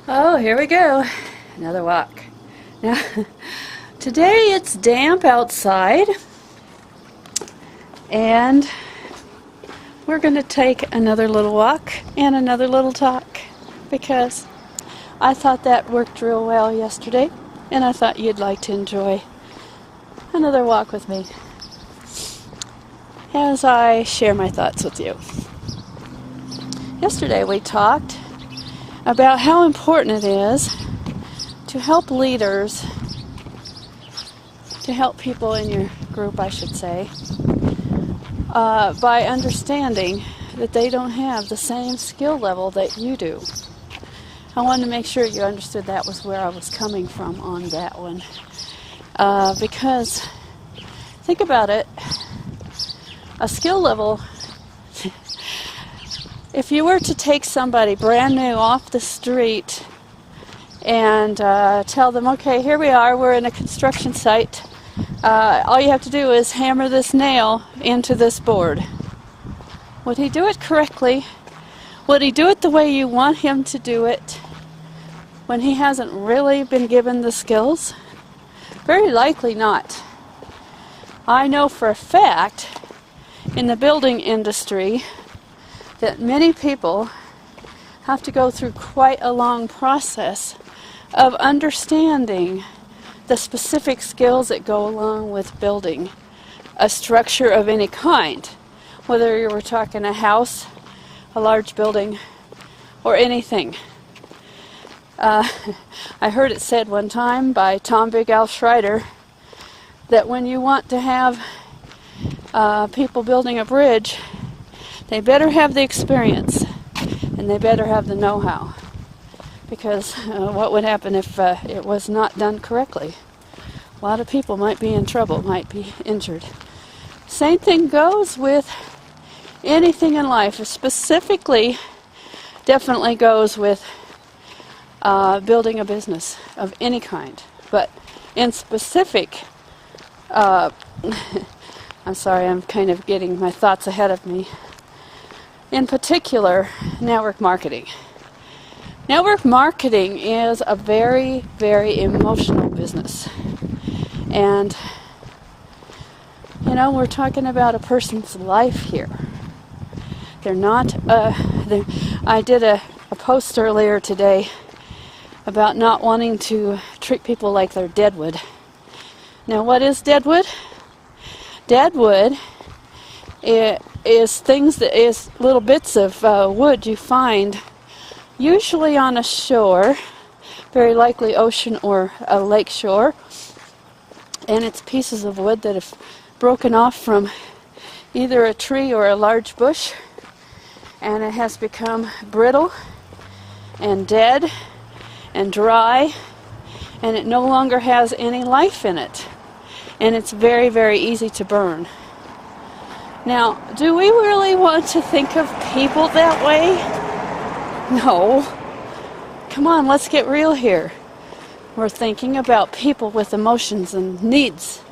Oh, here we go. Another walk. Now, today it's damp outside, and we're going to take another little walk and another little talk because I thought that worked real well yesterday, and I thought you'd like to enjoy another walk with me as I share my thoughts with you. Yesterday we talked about how important it is to help leaders, to help people in your group, I should say, by understanding that they don't have the same skill level that you do. I wanted to make sure you understood that was where I was coming from on that one. Because, think about it, a skill level, if you were to take somebody brand new off the street and tell them, okay, here we are, we're in a construction site, all you have to do is hammer this nail into this board. Would he do it correctly? Would he do it the way you want him to do it when he hasn't really been given the skills? Very likely not. I know for a fact in the building industry that many people have to go through quite a long process of understanding the specific skills that go along with building a structure of any kind, whether you were talking a house, a large building, or anything. I heard it said one time by Tom Big Al Schreider that when you want to have people building a bridge, they better have the experience and they better have the know-how, because what would happen if it was not done correctly? A lot of people might be in trouble, might be injured. Same thing goes with anything in life. Specifically, definitely goes with building a business of any kind. But in specific, I'm sorry, I'm kind of getting my thoughts ahead of me. In particular, network marketing. Network marketing is a very, very emotional business. And, you know, we're talking about a person's life here. They're not, I did a post earlier today about not wanting to treat people like they're deadwood. Now, what is deadwood? Deadwood is things that is little bits of wood you find usually on a shore, very likely ocean or a lake shore, and it's pieces of wood that have broken off from either a tree or a large bush, and it has become brittle and dead and dry, and it no longer has any life in it, and it's very, very easy to burn. Now, do we really want to think of people that way? No. Come on, let's get real here. We're thinking about people with emotions and needs,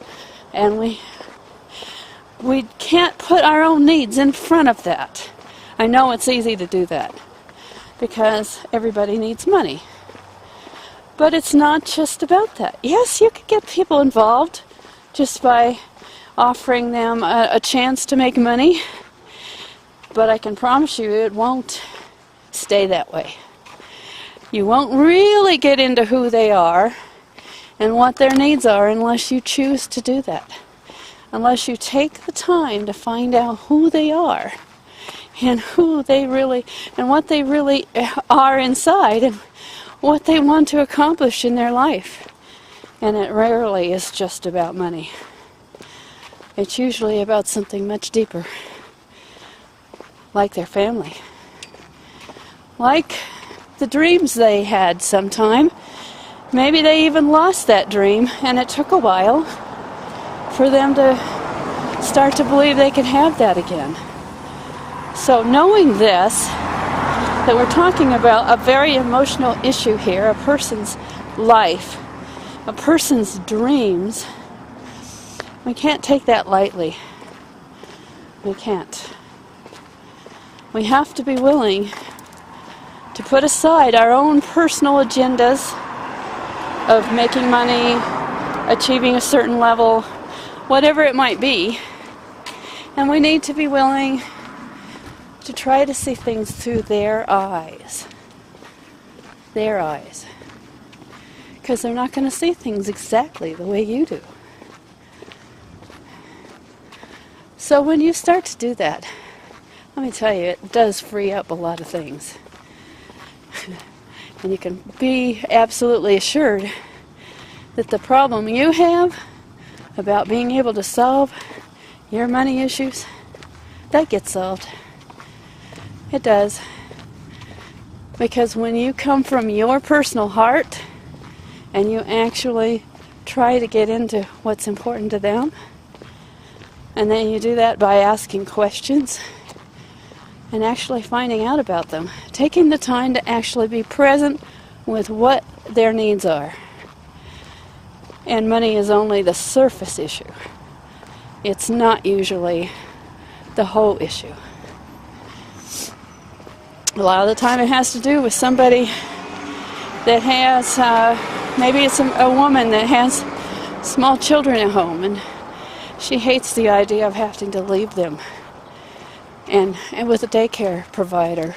and we can't put our own needs in front of that. I know it's easy to do that because everybody needs money. But it's not just about that. Yes, you could get people involved just by offering them a chance to make money, but I can promise you it won't stay that way. You won't really get into who they are and what their needs are unless you choose to do that. Unless you take the time to find out who they are and who they really, and what they really are inside and what they want to accomplish in their life. And it rarely is just about money. It's usually about something much deeper, like their family, like the dreams they had sometime. Maybe they even lost that dream, and it took a while for them to start to believe they could have that again. So knowing this, that we're talking about a very emotional issue here, a person's life, a person's dreams, we can't take that lightly. We can't. We have to be willing to put aside our own personal agendas of making money, achieving a certain level, whatever it might be. And we need to be willing to try to see things through their eyes. Their eyes. Because they're not going to see things exactly the way you do. So when you start to do that, let me tell you, it does free up a lot of things. And you can be absolutely assured that the problem you have about being able to solve your money issues, that gets solved. It does. Because when you come from your personal heart and you actually try to get into what's important to them, and then you do that by asking questions and actually finding out about them, taking the time to actually be present with what their needs are. And money is only the surface issue. It's not usually the whole issue. A lot of the time it has to do with somebody that has, maybe it's a woman that has small children at home, and she hates the idea of having to leave them. And with a daycare provider,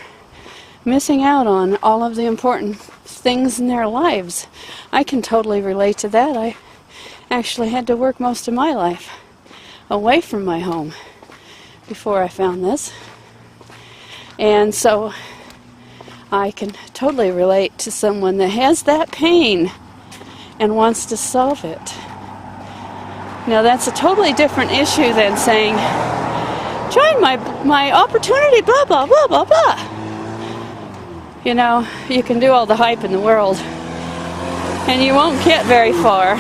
missing out on all of the important things in their lives. I can totally relate to that. I actually had to work most of my life away from my home before I found this. And so I can totally relate to someone that has that pain and wants to solve it. Now that's a totally different issue than saying, join my opportunity, blah, blah, blah, blah, blah. You know, you can do all the hype in the world, and you won't get very far.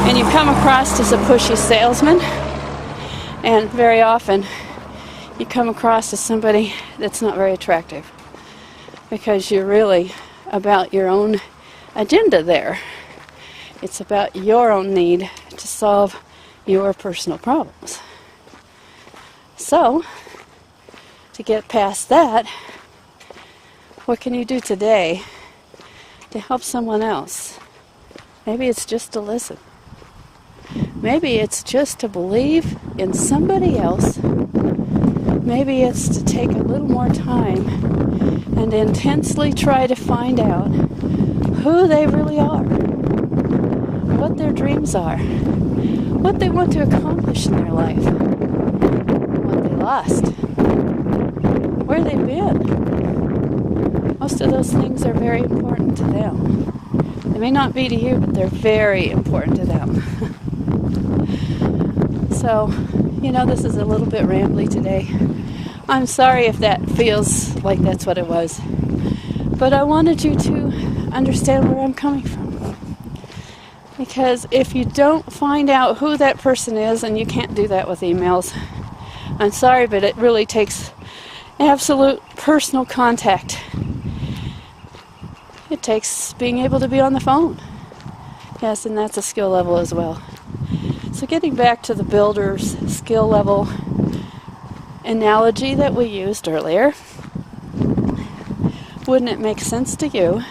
And you come across as a pushy salesman, and very often you come across as somebody that's not very attractive, because you're really about your own agenda there. It's about your own need to solve your personal problems. So, to get past that, what can you do today to help someone else? Maybe it's just to listen. Maybe it's just to believe in somebody else. Maybe it's to take a little more time and intensely try to find out who they really are, what their dreams are, what they want to accomplish in their life, what they lost, where they've been. Most of those things are very important to them. They may not be to you, but they're very important to them. So, you know, this is a little bit rambly today. I'm sorry if that feels like that's what it was. But I wanted you to understand where I'm coming from. Because if you don't find out who that person is, and you can't do that with emails, I'm sorry, but it really takes absolute personal contact. It takes being able to be on the phone. Yes, and that's a skill level as well. So getting back to the builder's skill level analogy that we used earlier, wouldn't it make sense to you